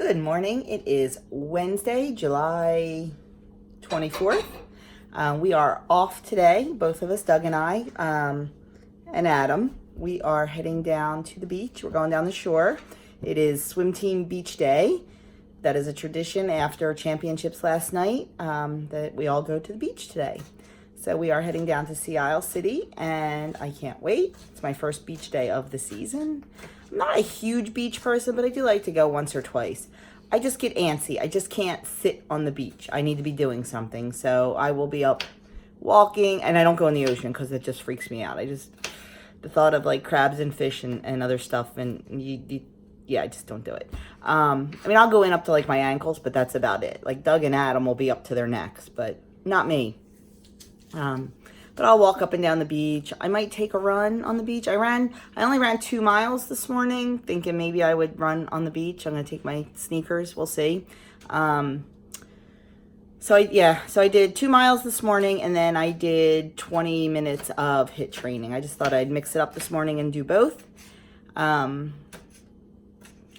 Good morning. It is Wednesday, July 24th. We are off today, both of us, Doug and I, and Adam. We are heading down to the beach. We're going down the shore. It is swim team beach day. That is a tradition after championships last night, that we all go to the beach today. So we are heading down to Sea Isle City, and I can't wait. It's my first beach day of the season. I'm not a huge beach person, but I do like to go once or twice. I just get antsy. I just can't sit on the beach. I need to be doing something. So I will be up walking, and I don't go in the ocean because it just freaks me out. The thought of like crabs and fish and other stuff, and yeah, I just don't do it. I mean, I'll go in up to like my ankles, but that's about it. Like Doug and Adam will be up to their necks, but not me. But I'll walk up and down the beach. I might take a run on the beach. I only ran 2 miles this morning, thinking maybe I would run on the beach. I'm going to take my sneakers. We'll see. So I did 2 miles this morning, and then I did 20 minutes of HIIT training. I just thought I'd mix it up this morning and do both. Got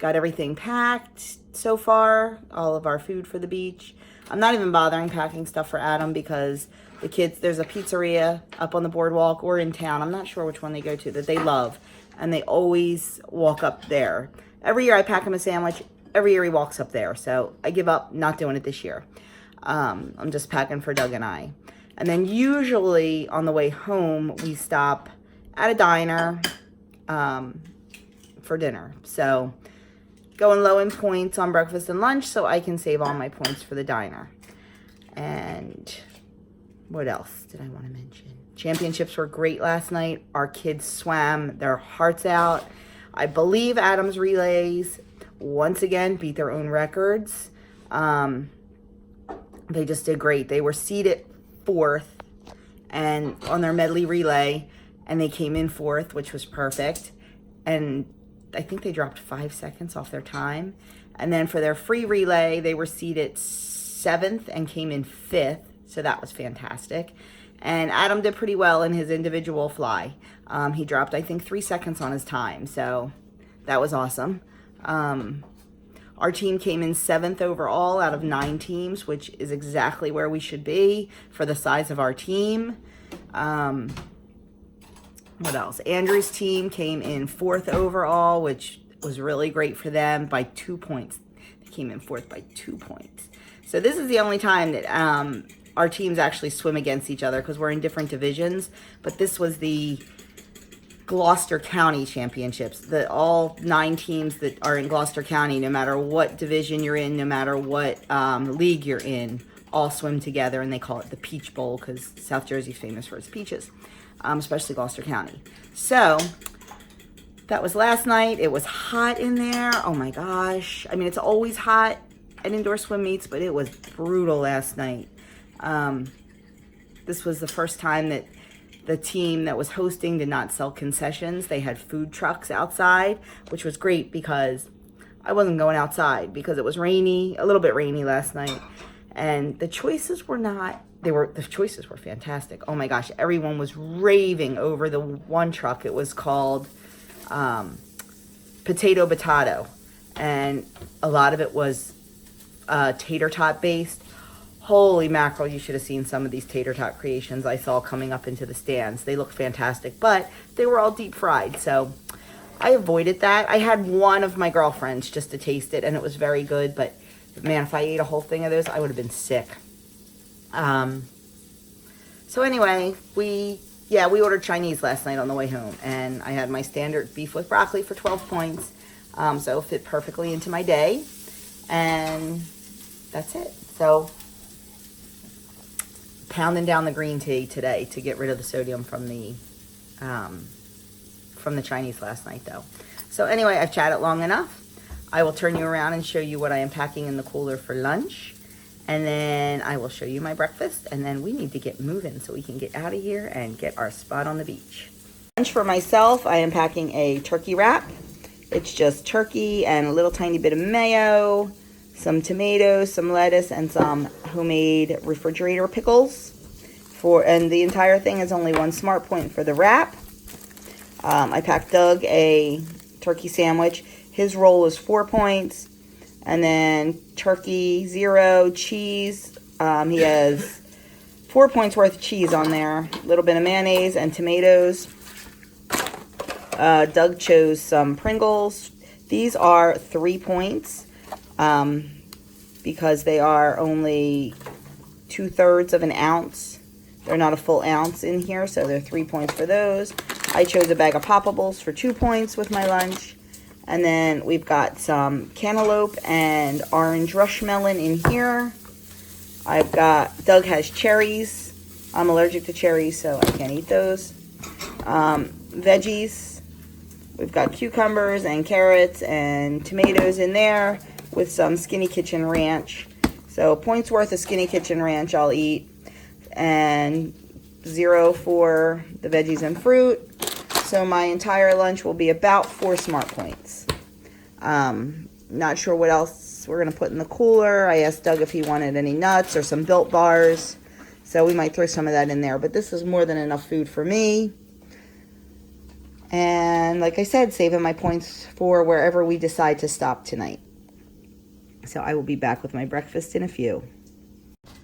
everything packed so far, all of our food for the beach. I'm not even bothering packing stuff for Adam because the kids, there's a pizzeria up on the boardwalk or in town, I'm not sure which one they go to, that they love, and they always walk up there. Every year I pack him a sandwich. Every year he walks up there, so I give up not doing it this year. I'm just packing for Doug and I. And then usually on the way home, we stop at a diner for dinner. So going low in points on breakfast and lunch so I can save all my points for the diner. And what else did I want to mention? Championships were great last night. Our kids swam their hearts out. I believe Adam's relays once again beat their own records. They just did great. They were seated 4th and on their medley relay, and they came in 4th, which was perfect. And I think they dropped 5 seconds off their time. And then for their free relay, they were seated 7th and came in 5th. So that was fantastic. And Adam did pretty well in his individual fly. He dropped, I think, 3 seconds on his time. So that was awesome. Our team came in 7th overall out of 9 teams, which is exactly where we should be for the size of our team. What else? Andrew's team came in 4th overall, which was really great for them by 2 points. They came in 4th by 2 points. So this is the only time that our teams actually swim against each other because we're in different divisions. But this was the Gloucester County Championships. All 9 teams that are in Gloucester County, no matter what division you're in, no matter what league you're in, all swim together, and they call it the Peach Bowl because South Jersey's famous for its peaches, especially Gloucester County. So that was last night. It was hot in there. Oh my gosh. I mean, it's always hot at indoor swim meets, but it was brutal last night. This was the first time that the team that was hosting did not sell concessions. They had food trucks outside, which was great because I wasn't going outside because it was rainy, a little bit rainy last night. And the choices were the choices were fantastic. Oh my gosh, everyone was raving over the one truck. It was called Potato Batato, and a lot of it was tater tot based. Holy mackerel, you should have seen some of these tater tot creations I saw coming up into the stands. They looked fantastic, but they were all deep fried, so I avoided that. I had one of my girlfriends just to taste it, and it was very good, but man, if I ate a whole thing of those, I would have been sick. So anyway, we ordered Chinese last night on the way home, and I had my standard beef with broccoli for 12 points, so it fit perfectly into my day, and that's it. So pounding down the green tea today to get rid of the sodium from the Chinese last night, though. So anyway, I've chatted long enough. I will turn you around and show you what I am packing in the cooler for lunch, and then I will show you my breakfast, and then we need to get moving so we can get out of here and get our spot on the beach. Lunch for myself, I am packing a turkey wrap. It's just turkey and a little tiny bit of mayo, some tomatoes, some lettuce, and some homemade refrigerator pickles. And the entire thing is only 1 smart point for the wrap. I packed Doug a turkey sandwich. His roll is 4 points, And then turkey, 0, cheese. He has 4 points worth of cheese on there. A little bit of mayonnaise and tomatoes. Doug chose some Pringles. These are 3 points because they are only 2/3 of an ounce. They're not a full ounce in here, so they're 3 points for those. I chose a bag of Poppables for 2 points with my lunch. And then we've got some cantaloupe and orange rushmelon in here. Doug has cherries. I'm allergic to cherries, so I can't eat those. Veggies. We've got cucumbers and carrots and tomatoes in there with some Skinny Kitchen Ranch. So points worth of Skinny Kitchen Ranch I'll eat. And 0 for the veggies and fruit. So my entire lunch will be about 4 smart points. Not sure what else we're going to put in the cooler. I asked Doug if he wanted any nuts or some Built bars. So we might throw some of that in there. But this is more than enough food for me. And like I said, saving my points for wherever we decide to stop tonight. So I will be back with my breakfast in a few.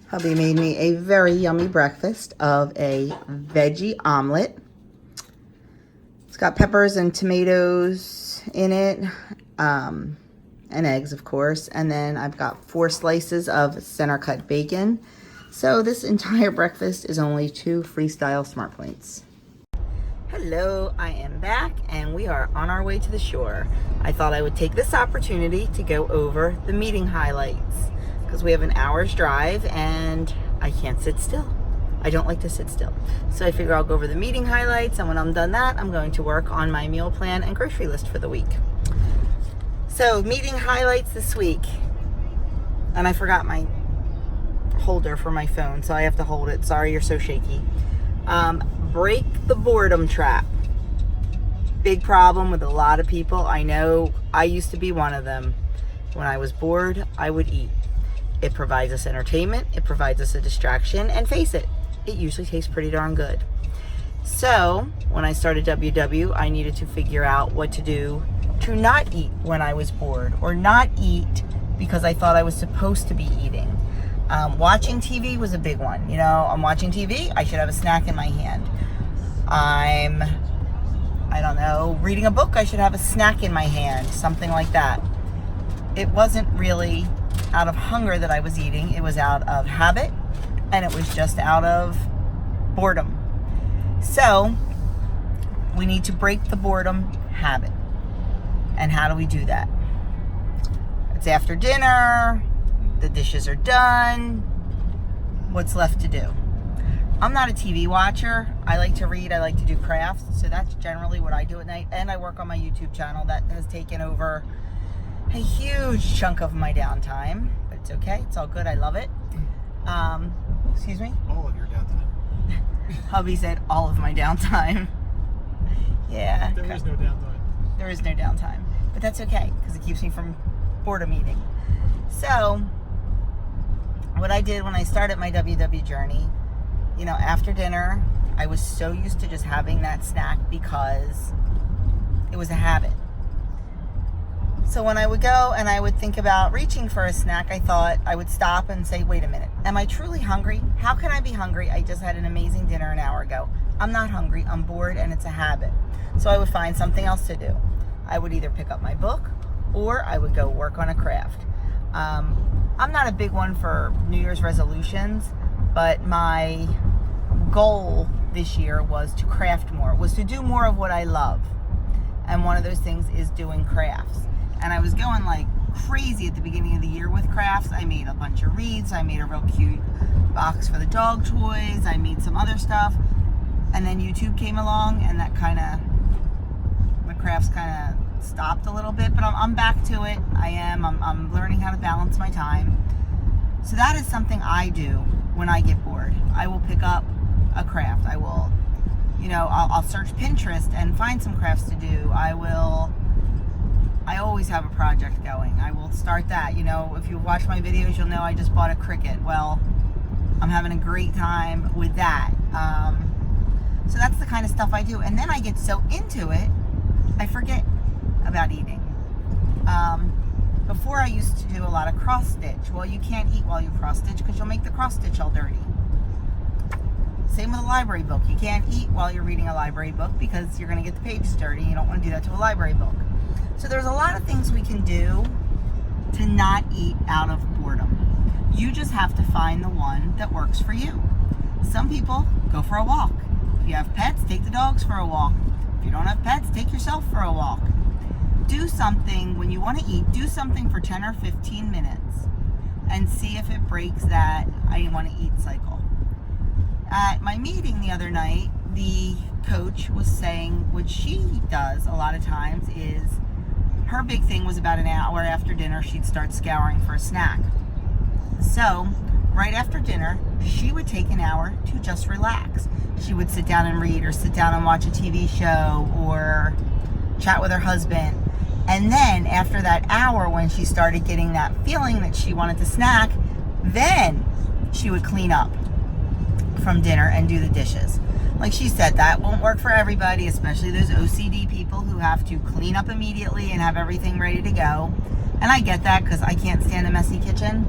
Hubby made me a very yummy breakfast of a veggie omelet. It's got peppers and tomatoes in it, and eggs, of course. And then I've got 4 slices of center cut bacon. So this entire breakfast is only 2 Freestyle Smart Points. Hello, I am back and we are on our way to the shore. I thought I would take this opportunity to go over the meeting highlights because we have an hour's drive and I can't sit still. I don't like to sit still. So I figure I'll go over the meeting highlights, and when I'm done that, I'm going to work on my meal plan and grocery list for the week. So meeting highlights this week. And I forgot my holder for my phone, so I have to hold it. Sorry, you're so shaky. Break the boredom trap. Big problem with a lot of people. I know I used to be one of them. When I was bored, I would eat. It provides us entertainment, it provides us a distraction, and face it, it usually tastes pretty darn good. So when I started WW, I needed to figure out what to do to not eat when I was bored, or not eat because I thought I was supposed to be eating. Watching TV was a big one. You know, I'm watching TV, I should have a snack in my hand. I don't know, reading a book, I should have a snack in my hand, something like that. It wasn't really out of hunger that I was eating, it was out of habit, and it was just out of boredom. So we need to break the boredom habit. And how do we do that? It's after dinner, the dishes are done, what's left to do? I'm not a TV watcher. I like to read, I like to do crafts, so that's generally what I do at night. And I work on my YouTube channel that has taken over a huge chunk of my downtime, but it's okay, it's all good, I love it. Excuse me? All of your downtime. Hubby said all of my downtime. Yeah. There is no downtime. There is no downtime, but that's okay because it keeps me from boredom eating. So what I did when I started my WW journey, you know, after dinner, I was so used to just having that snack because it was a habit. So when I would go and I would think about reaching for a snack, I thought I would stop and say, wait a minute, am I truly hungry? How can I be hungry? I just had an amazing dinner an hour ago. I'm not hungry, I'm bored, and it's a habit. So I would find something else to do. I would either pick up my book or I would go work on a craft. I'm not a big one for New Year's resolutions, but my goal this year was to craft more, was to do more of what I love. And one of those things is doing crafts. And I was going like crazy at the beginning of the year with crafts. I made a bunch of wreaths. I made a real cute box for the dog toys. I made some other stuff. And then YouTube came along and that the crafts kind of stopped a little bit, but I'm back to it. I'm learning how to balance my time. So that is something I do when I get bored. I will pick up a craft. I will, I'll search Pinterest and find some crafts to do. I always have a project going. I will start that. If you watch my videos, you'll know I just bought a Cricut. Well, I'm having a great time with that. So that's the kind of stuff I do. And then I get so into it, I forget about eating. before I used to do a lot of cross stitch. Well, you can't eat while you cross stitch because you'll make the cross stitch all dirty. Same with a library book. You can't eat while you're reading a library book because you're going to get the pages dirty. You don't want to do that to a library book. So there's a lot of things we can do to not eat out of boredom. You just have to find the one that works for you. Some people go for a walk. If you have pets, take the dogs for a walk. If you don't have pets, take yourself for a walk. Do something when you want to eat. Do something for 10 or 15 minutes and see if it breaks that I want to eat cycle. At my meeting the other night, the coach was saying what she does a lot of times is her big thing was about an hour after dinner, she'd start scouring for a snack. So right after dinner, she would take an hour to just relax. She would sit down and read or sit down and watch a TV show or chat with her husband. And then after that hour, when she started getting that feeling that she wanted to snack, then she would clean up from dinner and do the dishes. Like she said, that won't work for everybody, especially those OCD people who have to clean up immediately and have everything ready to go. And I get that because I can't stand a messy kitchen.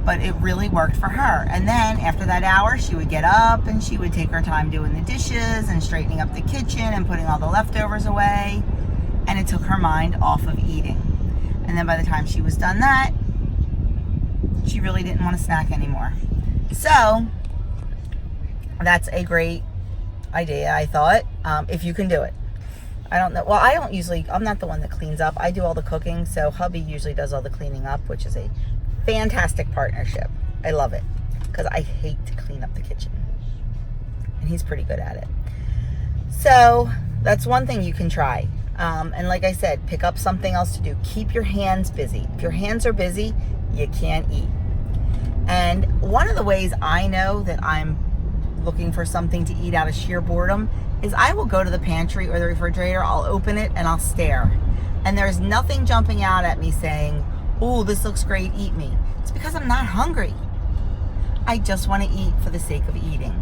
But it really worked for her. And then after that hour, she would get up and she would take her time doing the dishes and straightening up the kitchen and putting all the leftovers away. And it took her mind off of eating. And then by the time she was done that, she really didn't want to snack anymore. So that's a great idea, I thought, if you can do it. I don't know. Well, I'm not the one that cleans up. I do all the cooking, so hubby usually does all the cleaning up, which is a fantastic partnership. I love it because I hate to clean up the kitchen. And he's pretty good at it. So that's one thing you can try. And like I said, pick up something else to do. Keep your hands busy. If your hands are busy, you can't eat. And one of the ways I know that I'm looking for something to eat out of sheer boredom is I will go to the pantry or the refrigerator, I'll open it and I'll stare. And there's nothing jumping out at me saying, oh, this looks great, eat me. It's because I'm not hungry. I just want to eat for the sake of eating.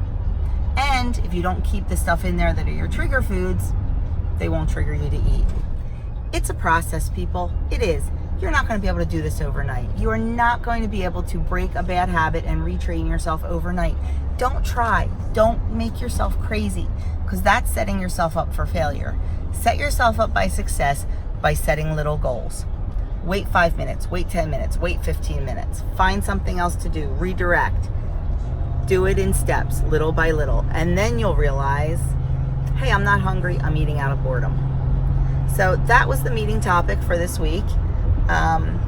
And if you don't keep the stuff in there that are your trigger foods, they won't trigger you to eat. It's a process, people. It is. You're not going to be able to do this overnight. You are not going to be able to break a bad habit and retrain yourself overnight. Don't try. Don't make yourself crazy because that's setting yourself up for failure. Set yourself up by success by setting little goals. Wait 5 minutes, wait 10 minutes, wait 15 minutes. Find something else to do. Redirect. Do it in steps, little by little. And then you'll realize, hey, I'm not hungry. I'm eating out of boredom. So that was the meeting topic for this week. And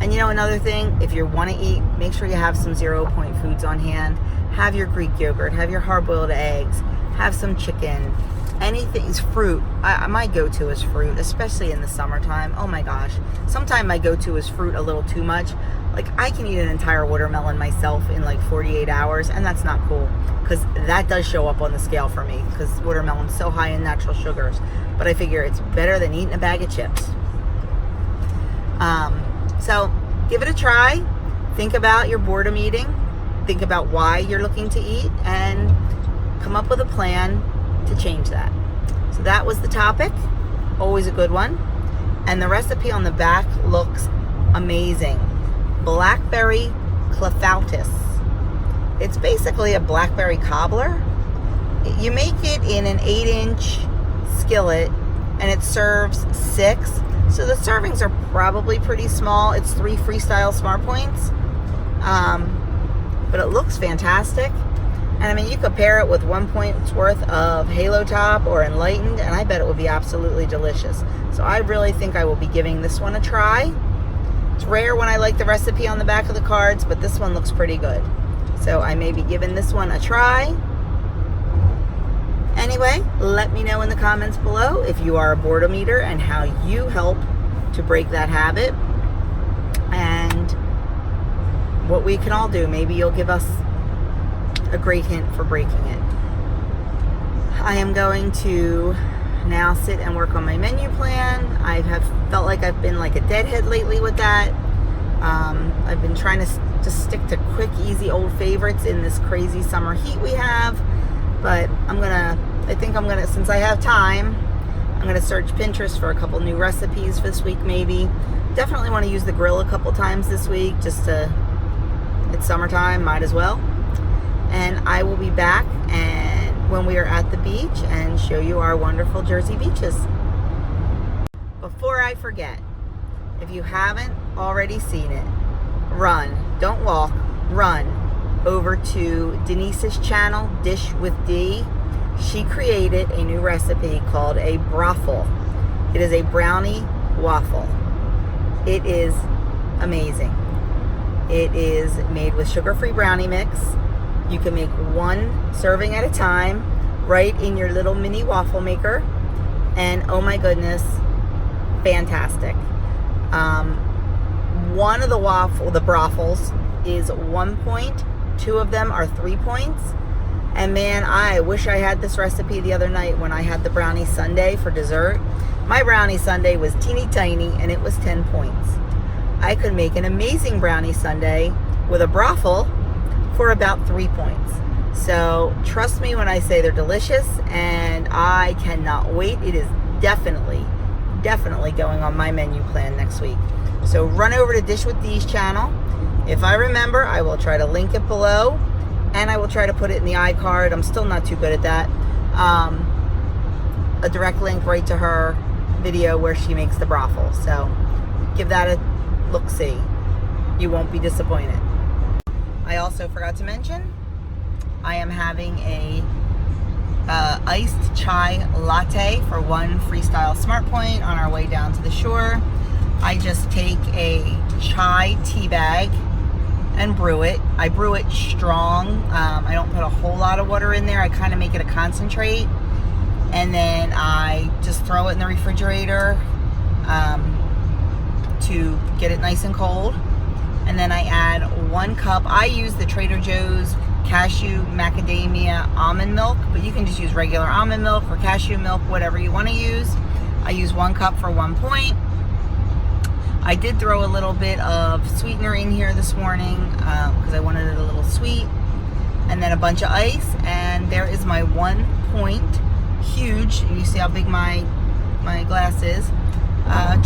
another thing, if you want to eat, make sure you have some 0 point foods on hand. Have your Greek yogurt, have your hard-boiled eggs, have some chicken, anything, fruit. My go-to is fruit, especially in the summertime. Oh my gosh. Sometimes my go-to is fruit a little too much. Like I can eat an entire watermelon myself in like 48 hours, and that's not cool because that does show up on the scale for me because watermelon's so high in natural sugars. But I figure it's better than eating a bag of chips. So give it a try. Think about your boredom eating. Think about why you're looking to eat and come up with a plan to change that. So that was the topic. Always a good one. And the recipe on the back looks amazing. Blackberry clefautus. It's basically a blackberry cobbler. You make it in an 8-inch skillet and it serves 6. So the servings are probably pretty small. It's 3 Freestyle Smart Points. But it looks fantastic. And I mean, you could pair it with 1 point's worth of Halo Top or Enlightened, and I bet it would be absolutely delicious. So I really think I will be giving this one a try. It's rare when I like the recipe on the back of the cards, but this one looks pretty good. So I may be giving this one a try. Anyway, let me know in the comments below if you are a boredom eater and how you help to break that habit and what we can all do. Maybe you'll give us a great hint for breaking it. I am going to now sit and work on my menu plan. I have felt like I've been like a deadhead lately with that. I've been trying to stick to quick, easy old favorites in this crazy summer heat we have. But I think I'm gonna, since I have time, I'm going to search Pinterest for a couple new recipes this week maybe. Definitely want to use the grill a couple times this week just to, it's summertime, might as well. And I will be back and when we are at the beach and show you our wonderful Jersey beaches. Before I forget, if you haven't already seen it, run, don't walk, run over to Denise's channel, Dish with D. She created a new recipe called a Broffle. It is a brownie waffle. It is amazing. It is made with sugar-free brownie mix. You can make one serving at a time right in your little mini waffle maker. And oh my goodness, fantastic. One of the broffles is 1 point. 2 of them are 3 points. And man, I wish I had this recipe the other night when I had the brownie sundae for dessert. My brownie sundae was teeny tiny and it was 10 points. I could make an amazing brownie sundae with a broffle for about 3 points. So trust me when I say they're delicious and I cannot wait. It is definitely going on my menu plan next week. So run over to Dish with D's channel. If I remember, I will try to link it below and I will try to put it in the iCard. I'm still not too good at that. A direct link right to her video where she makes the broffle. So give that a look-see. You won't be disappointed. I also forgot to mention, I am having a iced chai latte for one Freestyle Smart Point on our way down to the shore. I just take a chai tea bag and brew it. I brew it strong. I don't put a whole lot of water in there. I kind of make it a concentrate. And then I just throw it in the refrigerator to get it nice and cold. And then I add 1 cup. I use the Trader Joe's cashew macadamia almond milk, but you can just use regular almond milk or cashew milk, whatever you want to use. I use 1 cup for 1 point. I did throw a little bit of sweetener in here this morning because I wanted it a little sweet. And then a bunch of ice, and there is my 1 point, huge, and you see how big my glass is,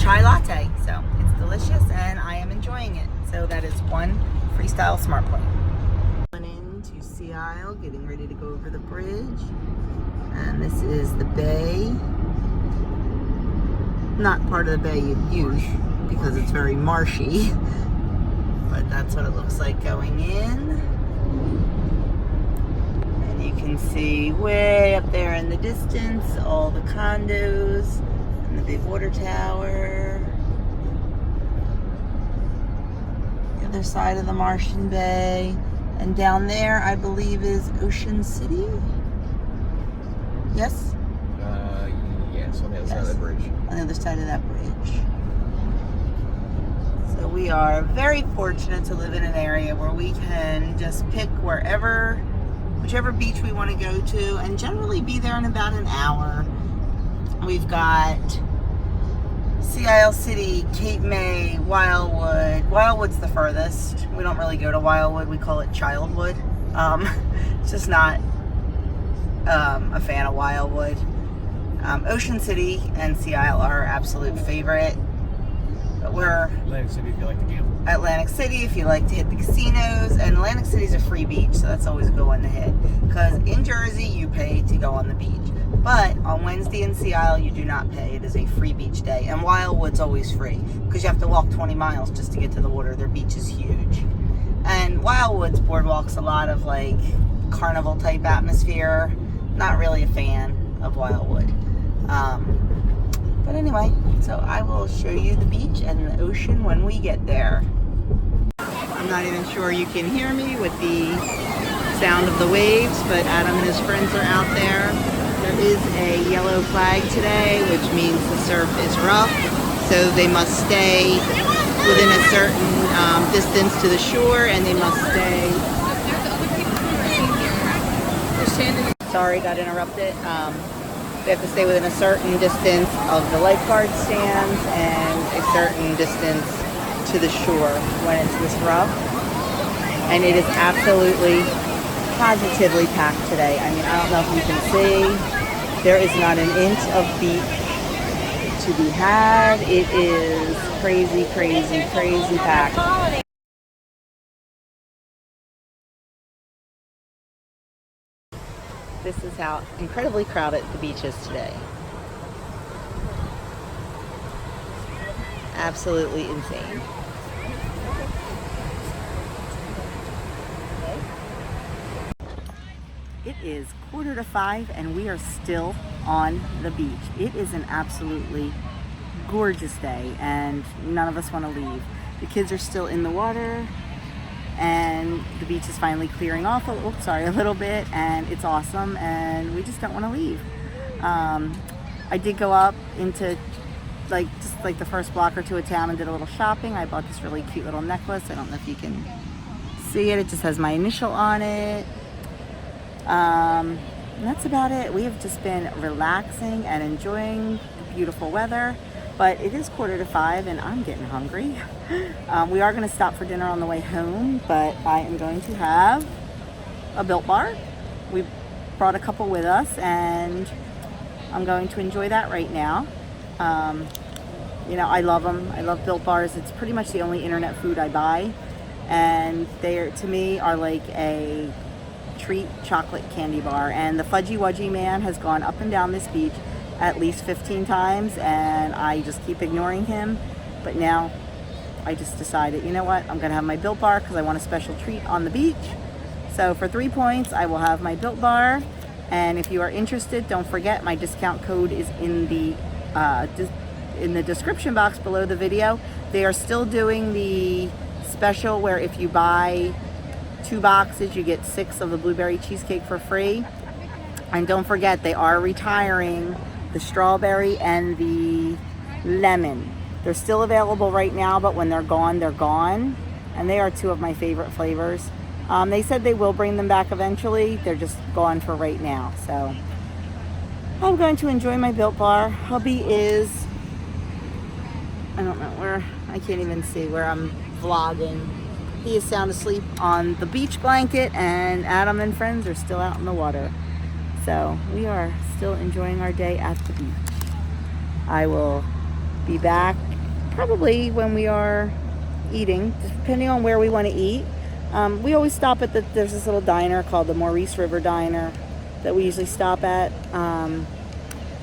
chai latte. So it's delicious and I am enjoying it. So that is 1 Freestyle Smart Point. Going into Sea Isle, getting ready to go over the bridge. And this is the bay. Not part of the bay you'd use because it's very marshy. But that's what it looks like going in. And you can see way up there in the distance all the condos and the big water tower. Other side of the Martian Bay, and down there I believe is Ocean City. Yes? Yes, on the other side of the bridge. On the other side of that bridge. So we are very fortunate to live in an area where we can just pick whichever beach we want to go to and generally be there in about an hour. We've got Sea Isle City, Cape May, Wildwood. Wildwood's the furthest. We don't really go to Wildwood. We call it Childwood. It's just not a fan of Wildwood. Ocean City and Sea Isle are our absolute favorite. But we're Atlantic City if you like to gamble. Atlantic City if you like to hit the casinos. And Atlantic City's a free beach, so that's always a good one to hit. Because in Jersey, you pay to go on the beach. But on Wednesday in Sea Isle, you do not pay. It is a free beach day. And Wildwood's always free because you have to walk 20 miles just to get to the water. Their beach is huge. And Wildwood's boardwalk's a lot of like carnival type atmosphere. Not really a fan of Wildwood. But anyway, so I will show you the beach and the ocean when we get there. I'm not even sure you can hear me with the sound of the waves, but Adam and his friends are out there. There is a yellow flag today, which means the surf is rough, so they must stay within a certain distance to the shore, and they must stay. Sorry, got interrupted. They have to stay within a certain distance of the lifeguard stands and a certain distance to the shore when it's this rough. And it is absolutely, positively packed today. I mean, I don't know if you can see. There is not an inch of beach to be had. It is crazy, crazy, crazy packed. This is how incredibly crowded the beach is today. Absolutely insane. It is 4:45 and we are still on the beach. It is an absolutely gorgeous day and none of us want to leave. The kids are still in the water and the beach is finally clearing off a little bit, and it's awesome and we just don't want to leave. I did go up into just the first block or two of town and did a little shopping. I bought this really cute little necklace. I don't know if you can see it. It just has my initial on it. And that's about it. We have just been relaxing and enjoying the beautiful weather, but it is 4:45 and I'm getting hungry. We are going to stop for dinner on the way home, but I am going to have a Built Bar. We brought a couple with us and I'm going to enjoy that right now. You know, I love them. I love Built Bars. It's pretty much the only internet food I buy, and they to me are like a treat chocolate candy bar. And the Fudgy Wudgy man has gone up and down this beach at least 15 times and I just keep ignoring him, but now I just decided, you know what, I'm gonna have my Built Bar because I want a special treat on the beach. So for 3 points I will have my Built Bar, and if you are interested, don't forget my discount code is in the description box below the video. They are still doing the special where if you buy 2 boxes you get 6 of the blueberry cheesecake for free. And don't forget, they are retiring the strawberry and the lemon. They're still available right now, but when they're gone, they're gone. And they are 2 of my favorite flavors. They said they will bring them back eventually. They're just gone for right now. So I'm going to enjoy my Built Bar. Hubby is, I don't know where, I can't even see where I'm vlogging. He is sound asleep on the beach blanket, and Adam and friends are still out in the water. So we are still enjoying our day at the beach. I will be back probably when we are eating, depending on where we want to eat. We always stop at there's this little diner called the Maurice River Diner that we usually stop at.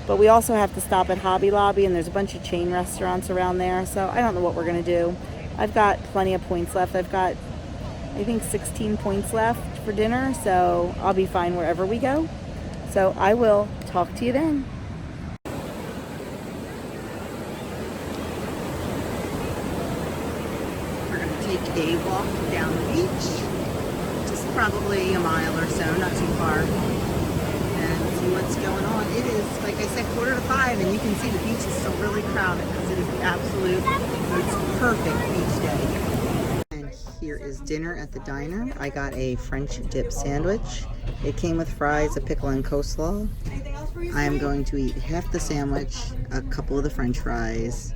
But we also have to stop at Hobby Lobby, and there's a bunch of chain restaurants around there. So I don't know what we're going to do. I've got plenty of points left. I've got, I think, 16 points left for dinner. So I'll be fine wherever we go. So I will talk to you then. We're going to take a walk down the beach. Just probably a mile or so, not too far. And see what's going on. It is, like I said, 4:45, and you can see the beach is still really crowded because it is the absolute, it's perfect beach day. And here is dinner at the diner. I got a French dip sandwich. It came with fries, a pickle, and coleslaw. I am going to eat half the sandwich, a couple of the French fries,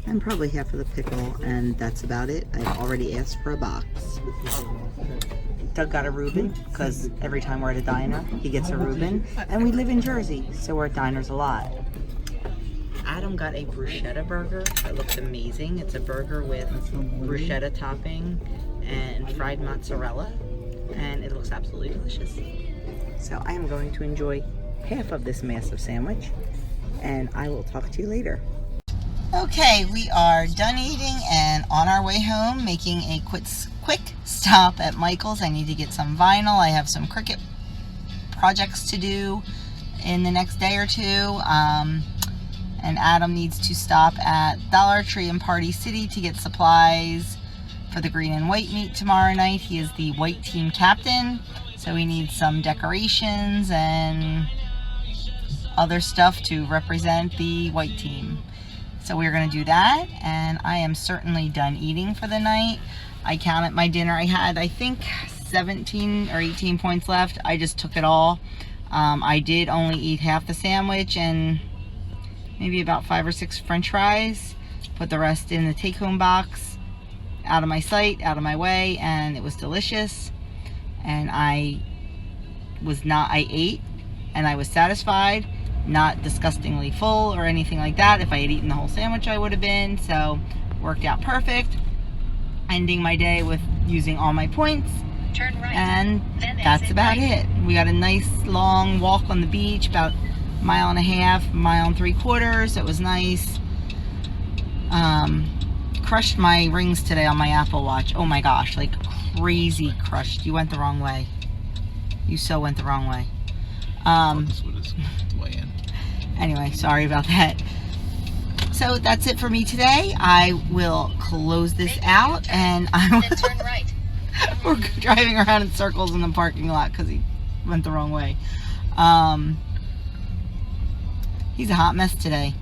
and probably half of the pickle, and that's about it. I've already asked for a box. Doug got a Reuben, because every time we're at a diner, he gets a Reuben. And we live in Jersey, so we're at diners a lot. Adam got a bruschetta burger that looks amazing. It's a burger with bruschetta topping and fried mozzarella, and it looks absolutely delicious. So I am going to enjoy half of this massive sandwich, and I will talk to you later. Okay, we are done eating and on our way home, making a quick stop at Michael's. I need to get some vinyl. I have some Cricut projects to do in the next day or two. And Adam needs to stop at Dollar Tree in Party City to get supplies for the green and white meet tomorrow night. He is the white team captain, so we need some decorations and other stuff to represent the white team. So we're going to do that, and I am certainly done eating for the night. I counted my dinner. I had, I think, 17 or 18 points left. I just took it all. I did only eat half the sandwich and maybe about 5 or 6 French fries. Put the rest in the take-home box, out of my sight, out of my way, and it was delicious. And I ate, and I was satisfied. not disgustingly full or anything like that. If I had eaten the whole sandwich, I would have been. So worked out perfect. Ending my day with using all my points. Turn right. And that's about it. We got a nice long walk on the beach, about a mile and a half, mile and 3/4. It was nice. Crushed my rings today on my Apple Watch. Oh my gosh, like crazy crushed. You went the wrong way. You so went the wrong way. This was way in. Anyway, sorry about that. So that's it for me today. I will close this out, and I Then will... turn right. We're driving around in circles in the parking lot because he went the wrong way. He's a hot mess today.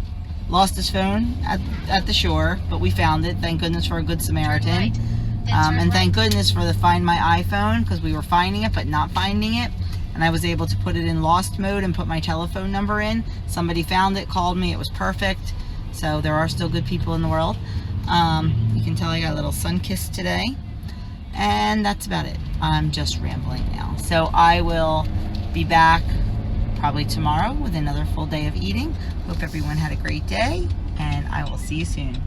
Lost his phone at the shore, but we found it. Thank goodness for a good Samaritan. Turn right. Then turn And thank right. goodness for the Find My iPhone, because we were finding it but not finding it. And I was able to put it in lost mode and put my telephone number in. Somebody found it, called me. It was perfect. So there are still good people in the world. You can tell I got a little sun kiss today. And that's about it. I'm just rambling now. So I will be back probably tomorrow with another full day of eating. Hope everyone had a great day, and I will see you soon.